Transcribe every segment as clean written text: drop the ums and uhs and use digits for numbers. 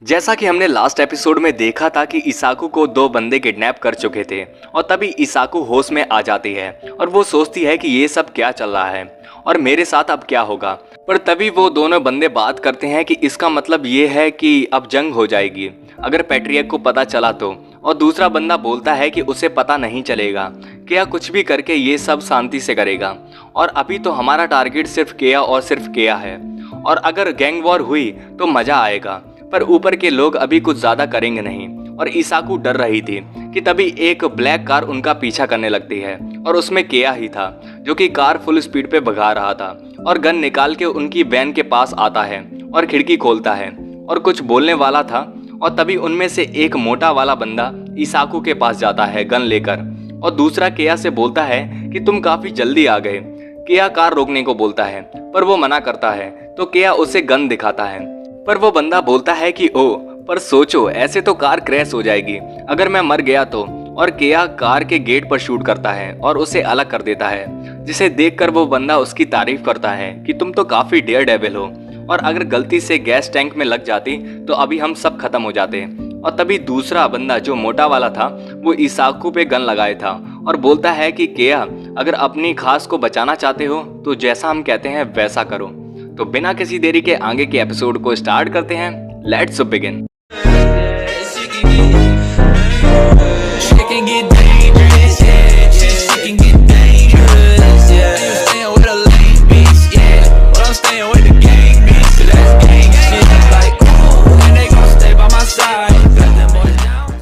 जैसा कि हमने लास्ट एपिसोड में देखा था कि इसाकू को दो बंदे किडनैप कर चुके थे और तभी इसाकू होश में आ जाती है और वो सोचती है कि ये सब क्या चल रहा है और मेरे साथ अब क्या होगा। पर तभी वो दोनों बंदे बात करते हैं कि इसका मतलब ये है कि अब जंग हो जाएगी अगर पैट्रियक को पता चला तो। और दूसरा बंदा बोलता है कि उसे पता नहीं चलेगा, केया कुछ भी करके ये सब शांति से करेगा और अभी तो हमारा टारगेट सिर्फ केया और सिर्फ केया है और अगर गैंग वॉर हुई तो मजा आएगा। पर ऊपर के लोग अभी कुछ ज्यादा करेंगे नहीं और इसाकू डर रही थी कि तभी एक ब्लैक कार उनका पीछा करने लगती है और उसमें केया ही था जो कि कार फुल स्पीड पे भगा रहा था और गन निकाल के उनकी वैन के पास आता है और खिड़की खोलता है और कुछ बोलने वाला था और तभी उनमें से एक मोटा वाला बंदा इसाकू के पास जाता है गन लेकर और दूसरा केया से बोलता है कि तुम काफी जल्दी आ गए। केया कार रोकने को बोलता है पर वो मना करता है तो केया उसे गन दिखाता है पर वो बंदा बोलता है कि ओ पर सोचो ऐसे तो कार क्रैश हो जाएगी अगर मैं मर गया तो। और केया कार के गेट पर शूट करता है और उसे अलग कर देता है जिसे देखकर वो बंदा उसकी तारीफ करता है कि तुम तो काफी डेयर डेविल हो और अगर गलती से गैस टैंक में लग जाती तो अभी हम सब खत्म हो जाते। और तभी दूसरा बंदा जो मोटा वाला था वो इसाकू पे गन लगाए था और बोलता है कि केया अगर अपनी खास को बचाना चाहते हो तो जैसा हम कहते हैं वैसा करो। तो बिना किसी देरी के आगे के एपिसोड को स्टार्ट करते हैं। Let's begin.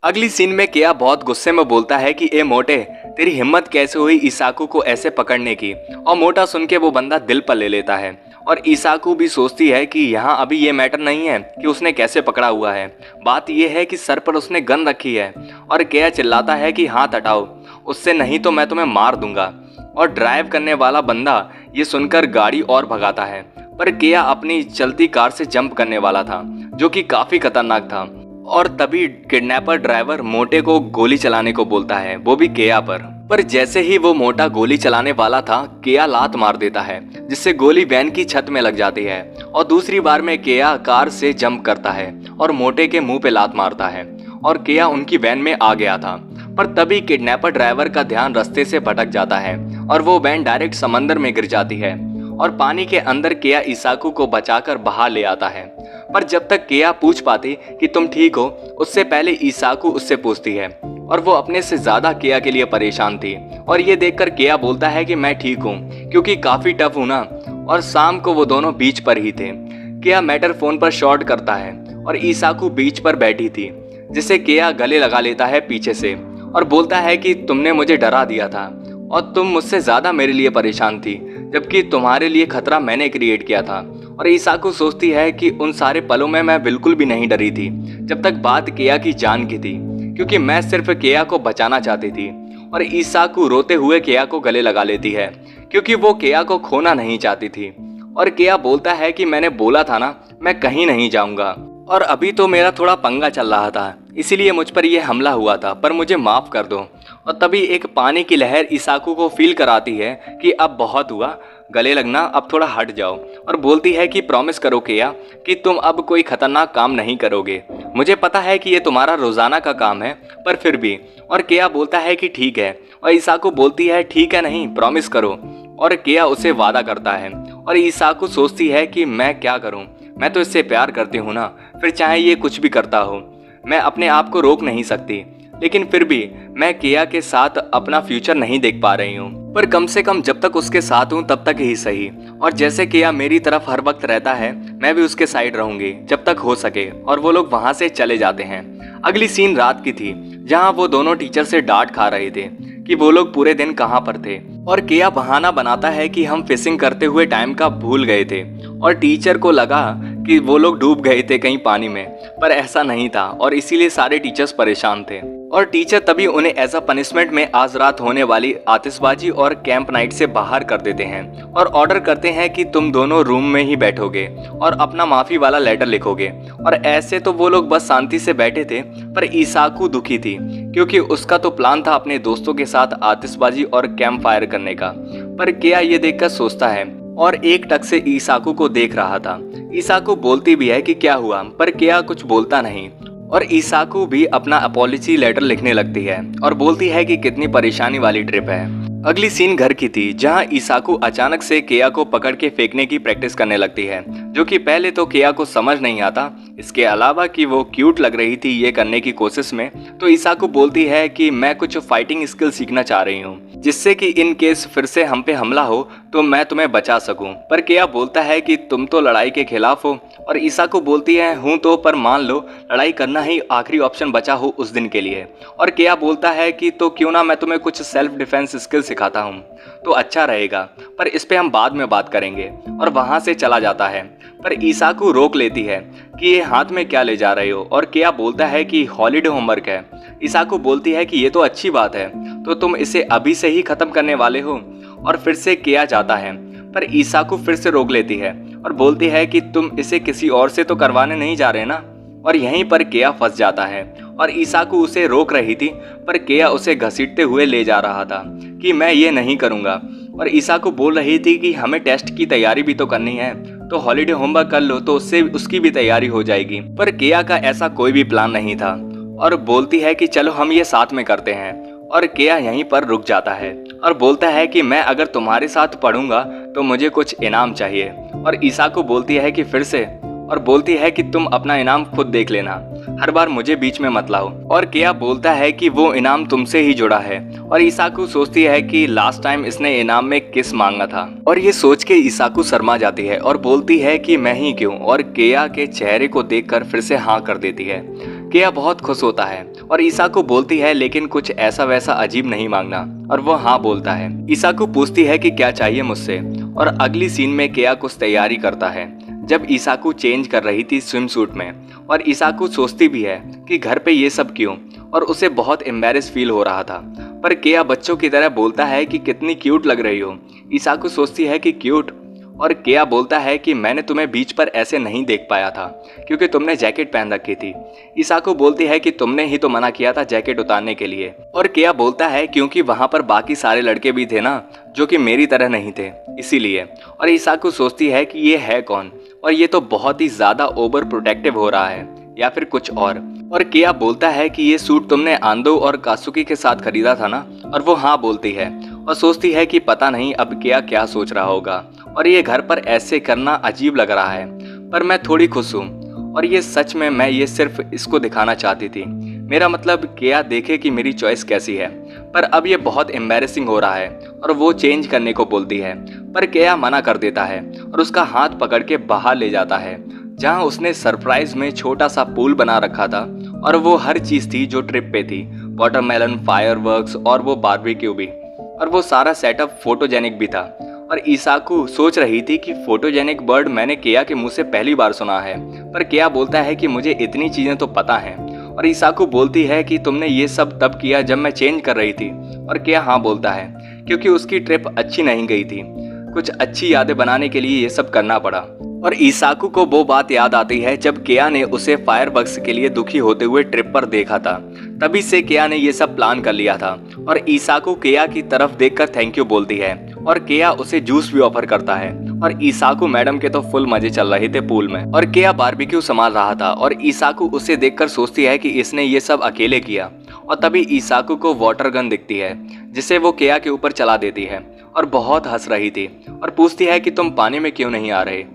अगली सीन में केया बहुत गुस्से में बोलता है कि ए मोटे तेरी हिम्मत कैसे हुई इसाकू को ऐसे पकड़ने की। और मोटा सुन के वो बंदा दिल पर ले लेता है और इसाकू भी सोचती है कि यहाँ अभी ये मैटर नहीं है कि उसने कैसे पकड़ा हुआ है, बात ये है कि सर पर उसने गन रखी है। और केया चिल्लाता है कि हाथ हटाओ उससे नहीं तो मैं तुम्हें मार दूंगा। और ड्राइव करने वाला बंदा ये सुनकर गाड़ी और भगाता है पर केया अपनी चलती कार से जंप करने वाला था जो कि काफी खतरनाक था। और तभी किडनैपर ड्राइवर मोटे को गोली चलाने को बोलता है, वो भी केया पर जैसे ही वो मोटा गोली चलाने वाला था केया लात मार देता है जिससे गोली वैन की छत में लग जाती है। और दूसरी बार में केया कार से जंप करता है और मोटे के मुंह पे लात मारता है और केया उनकी वैन में आ गया था। पर तभी किडनैपर ड्राइवर का ध्यान रास्ते से भटक जाता है और वो वैन डायरेक्ट समंदर में गिर जाती है और पानी के अंदर केया इसाकू को बचाकर बाहर ले आता है। पर जब तक केया पूछ पाती कि तुम ठीक हो उससे पहले इसाकू उससे पूछती है और वो अपने से ज्यादा केया के लिए परेशान थी। और ये देखकर केया बोलता है कि मैं ठीक हूँ क्योंकि काफी टफ हूँ ना। और शाम को वो दोनों बीच पर ही थे। केया मैटर फोन पर शॉर्ट करता है और इसाकू बीच पर बैठी थी जिसे केया गले लगा लेता है पीछे से और बोलता है कि तुमने मुझे डरा दिया था और तुम मुझसे ज्यादा मेरे लिए परेशान थी जबकि तुम्हारे लिए खतरा मैंने क्रिएट किया था। और इसाकू सोचती है कि उन सारे पलों में मैं बिल्कुल भी नहीं डरी थी जब तक बात केया की जान की थी क्योंकि मैं सिर्फ केया को बचाना चाहती थी। और इसाकू रोते हुए केया को गले लगा लेती है क्योंकि वो केया को खोना नहीं चाहती थी। और केया बोलता है कि मैंने बोला था ना मैं कहीं नहीं जाऊंगा और अभी तो मेरा थोड़ा पंगा चल रहा था इसीलिए मुझ पर यह हमला हुआ था पर मुझे माफ कर दो। और तभी एक पानी की लहर इसाकू को फील कराती है कि अब बहुत हुआ, गले लगना, अब थोड़ा हट जाओ। और बोलती है कि प्रॉमिस करो केया कि तुम अब कोई खतरनाक काम नहीं करोगे। मुझे पता है कि ये तुम्हारा रोजाना का काम है पर फिर भी। और केया बोलता है कि ठीक है और इसाकू बोलती है ठीक है नहीं प्रॉमिस करो। और केया उसे वादा करता है और इसाकू सोचती है कि मैं क्या करूं, मैं तो इससे प्यार करती हूँ ना, फिर चाहे ये कुछ भी करता हो मैं अपने आप को रोक नहीं सकती। लेकिन फिर भी मैं केया के साथ अपना फ्यूचर नहीं देख पा रही हूँ पर कम से कम जब तक उसके साथ हूँ तब तक ही सही। और जैसे केया मेरी तरफ हर वक्त रहता है मैं भी उसके साइड रहूंगी जब तक हो सके। और वो लोग वहां से चले जाते हैं। अगली सीन रात की थी जहाँ वो दोनों टीचर से डांट खा रहे थे कि वो लोग पूरे दिन कहाँ पर थे। और केया बहाना बनाता है कि हम फिशिंग करते हुए टाइम का भूल गए थे और टीचर को लगा कि वो लोग डूब गए थे कहीं पानी में पर ऐसा नहीं था और इसीलिए सारे टीचर्स परेशान थे। और टीचर तभी उन्हें एज अ पनिशमेंट में आज रात होने वाली आतिशबाजी और कैंप नाइट से बाहर कर देते हैं और ऑर्डर करते हैं कि तुम दोनों रूम में ही बैठोगे और अपना माफी वाला लेटर लिखोगे। और ऐसे तो वो लोग बस शांति से बैठे थे पर इसाकू दुखी थी क्योंकि उसका तो प्लान था अपने दोस्तों के साथ आतिशबाजी और कैंप फायर करने का। पर केया ये देखकर सोचता है और एक टक से इसाकू को देख रहा था। ईसाकू बोलती भी है कि क्या हुआ, पर केया कुछ बोलता नहीं और ईसाकू भी अपना अपॉलजी लेटर लिखने लगती है और बोलती है कि कितनी परेशानी वाली ट्रिप है। अगली सीन घर की थी, जहां ईसाकू अचानक से केया को पकड़ के फेंकने की प्रैक्टिस करने लगती है, जो कि पहले तो केया को समझ नहीं आता। इसके अलावा कि वो क्यूट लग रही थी ये करने की कोशिश में, तो ईसाकू बोलती है कि मैं कुछ फाइटिंग स्किल सीखना चाह रही हूँ, जिससे कि इन केस फिर से हम पे हमला हो तो मैं तुम्हें बचा सकूं। पर केया बोलता है कि तुम तो लड़ाई के खिलाफ हो, और ईसाकू बोलती है हूं तो, पर मान लो लड़ाई करना ही आखिरी ऑप्शन बचा हो उस दिन के लिए। और केया बोलता है कि तो क्यों ना मैं तुम्हें कुछ सेल्फ डिफेंस स्किल सिखाता हूँ, तो अच्छा रहेगा, पर इस पे हम बाद में बात करेंगे, और वहां से चला जाता है। पर ईसाकू रोक लेती है कि ये हाथ में क्या ले जा रहे हो, और केया बोलता है कि हॉलीडे होमवर्क है। ईसाकू बोलती है कि ये तो अच्छी बात है, तो तुम इसे अभी से ही खत्म करने वाले हो, और फिर से केया जाता है। पर ईसाकू फिर से रोक लेती है और बोलती है कि तुम इसे किसी और से तो करवाने नहीं जा रहे ना। और यहीं पर केया फंस जाता है, और ईसाकू उसे रोक रही थी, पर केया उसे घसीटते हुए ले जा रहा था कि मैं ये नहीं करूँगा। और ईसाकू बोल रही थी कि हमें टेस्ट की तैयारी भी तो करनी है, तो हॉलीडे होमवर्क कर लो तो उससे उसकी भी तैयारी हो जाएगी। पर केया का ऐसा कोई भी प्लान नहीं था, और बोलती है कि चलो हम ये साथ में करते हैं। और केया यहीं पर रुक जाता है और बोलता है कि मैं अगर तुम्हारे साथ पढ़ूंगा तो मुझे कुछ इनाम चाहिए। और ईसाकू बोलती है कि फिर से, और बोलती है कि तुम अपना इनाम खुद देख लेना, हर बार मुझे बीच में मत लाओ। और केया बोलता है कि वो इनाम तुमसे ही जुड़ा है। और ईसाकू सोचती है कि लास्ट टाइम इसने इनाम में किस मांगा था, और ये सोच के ईसाकू शर्मा जाती है और बोलती है कि मैं ही क्यों, और केया के चेहरे को देखकर फिर से हाँ कर देती है। केया बहुत खुश होता है और ईसाकू बोलती है लेकिन कुछ ऐसा वैसा अजीब नहीं मांगना, और वो हाँ बोलता है। ईसाकू पूछती है कि क्या चाहिए मुझसे, और अगली सीन में केया कुछ तैयारी करता है जब ईसाकू चेंज कर रही थी स्विम सूट में। और ईसाकू सोचती भी है कि घर पे ये सब क्यों, और उसे बहुत एम्बैरेस फील हो रहा था। पर केया बच्चों की तरह बोलता है कि कितनी क्यूट लग रही हो। ईसाकू सोचती है कि क्यूट, और केया बोलता है कि मैंने तुम्हें बीच पर ऐसे नहीं देख पाया था क्योंकि तुमने जैकेट पहन रखी थी। ईसाकू बोलती है कि तुमने ही तो मना किया था जैकेट उतारने के लिए। और केया बोलता है क्योंकि वहां पर बाकी सारे लड़के भी थे ना, जो कि मेरी तरह नहीं थे, इसीलिए। और ईसाकू सोचती है कि ये है कौन, और ये तो बहुत ही ज्यादा ओवर प्रोटेक्टिव हो रहा है, या फिर कुछ और। केया बोलता है कि ये सूट तुमने आंदो और कासुकी के साथ खरीदा था ना, और वो हाँ बोलती है और सोचती है कि पता नहीं अब केया क्या सोच रहा होगा, और ये घर पर ऐसे करना अजीब लग रहा है, पर मैं थोड़ी खुश हूँ, और ये सच में मैं ये सिर्फ इसको दिखाना चाहती थी। मेरा मतलब केया देखे कि मेरी चॉइस कैसी है। पर अब ये बहुत एम्बैरेसिंग हो रहा है, और वो चेंज करने को बोलती है, पर केया मना कर देता है और उसका हाथ पकड़ के बाहर ले जाता है, जहां उसने सरप्राइज में छोटा सा पूल बना रखा था, और वो हर चीज थी जो ट्रिप पे थी, वाटरमेलन, फायरवर्क्स और वो बारबेक्यू भी, और वो सारा सेटअप फोटोजेनिक भी था। और ईसाकू सोच रही थी कि फोटोजेनिक वर्ड मैंने केया के मुंह से पहली बार सुना है, पर केया बोलता है कि मुझे इतनी चीजें तो पता हैं। और ईसाकू बोलती है कि तुमने ये सब तब किया जब मैं चेंज कर रही थी, और केया हाँ बोलता है क्योंकि उसकी ट्रिप अच्छी नहीं गई थी, कुछ अच्छी यादें बनाने के लिए ये सब करना पड़ा। और ईसाकू को वो बात याद आती है जब केया ने उसे फायरवर्क्स के लिए दुखी होते हुए ट्रिप पर देखा था, तभी से केया ने ये सब प्लान कर लिया था। और ईसाकू केया की तरफ देखकर थैंक यू बोलती है, और केया उसे जूस भी ऑफर करता है। और ईसाकू मैडम के तो फुल मजे चल रहे थे पूल में, और केया बारबेक्यू संभाल रहा था, और ईसाकू उसे देखकर सोचती है कि इसने ये सब अकेले किया। और तभी ईसाकू को वाटर गन दिखती है, जिसे वो केया के ऊपर चला देती है, और बहुत हंस रही थी, और पूछती है कि तुम पानी में क्यों नहीं आ रहे,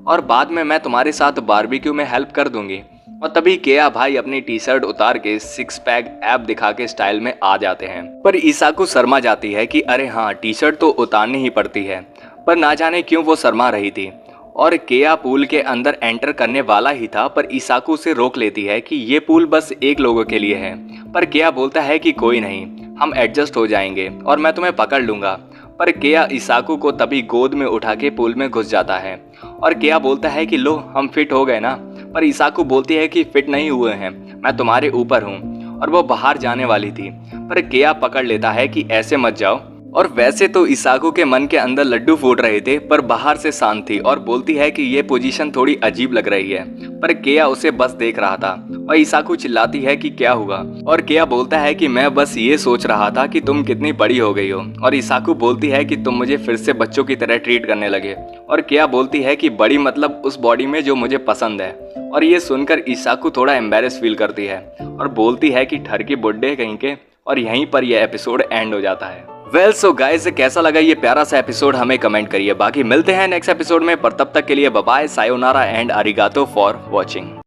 और बाद में मैं तुम्हारे साथ बारबेक्यू में हेल्प कर दूंगी। और तभी केया भाई अपनी टी शर्ट उतार के सिक्स पैक ऐप दिखा के स्टाइल में आ जाते हैं। पर ईसाकू शर्मा जाती है कि अरे हाँ, टी शर्ट तो उतारनी ही पड़ती है, पर ना जाने क्यों वो शर्मा रही थी। और केया पूल के अंदर एंटर करने वाला ही था, पर ईसाकू से रोक लेती है कि ये पूल बस एक लोगों के लिए है। पर केया बोलता है कि कोई नहीं, हम एडजस्ट हो जाएंगे और मैं तुम्हें पकड़ लूंगा। पर केया ईसाकू को तभी गोद में उठा के पूल में घुस जाता है, और केया बोलता है कि लो हम फिट हो गए ना। पर ईसाकू बोलती है कि फिट नहीं हुए हैं, मैं तुम्हारे ऊपर हूँ। और वो बाहर जाने वाली थी, पर केया पकड़ लेता है कि ऐसे मत जाओ, और वैसे तो इसाकू के मन के अंदर लड्डू फूट रहे थे, पर बाहर से शांत थी और बोलती है कि ये पोजीशन थोड़ी अजीब लग रही है। पर केया उसे बस देख रहा था और इसाकू चिल्लाती है कि क्या हुआ, और केया बोलता है कि मैं बस ये सोच रहा था कि तुम कितनी बड़ी हो गई हो। और इसाकू बोलती है कि तुम मुझे फिर से बच्चों की तरह ट्रीट करने लगे। और केया बोलती है कि बड़ी मतलब उस बॉडी में जो मुझे पसंद है। और ये सुनकर इसाकू थोड़ा एम्बेरस फील करती है और बोलती है कि ठर की बुड्ढे कहीं के। और यहीं पर यह एपिसोड एंड हो जाता है। वेल सो गाइस, कैसा लगा ये प्यारा सा एपिसोड हमें कमेंट करिए। बाकी मिलते हैं नेक्स्ट एपिसोड में, पर तब तक के लिए बाय बाय, सायोनारा एंड अरिगातो फॉर वॉचिंग।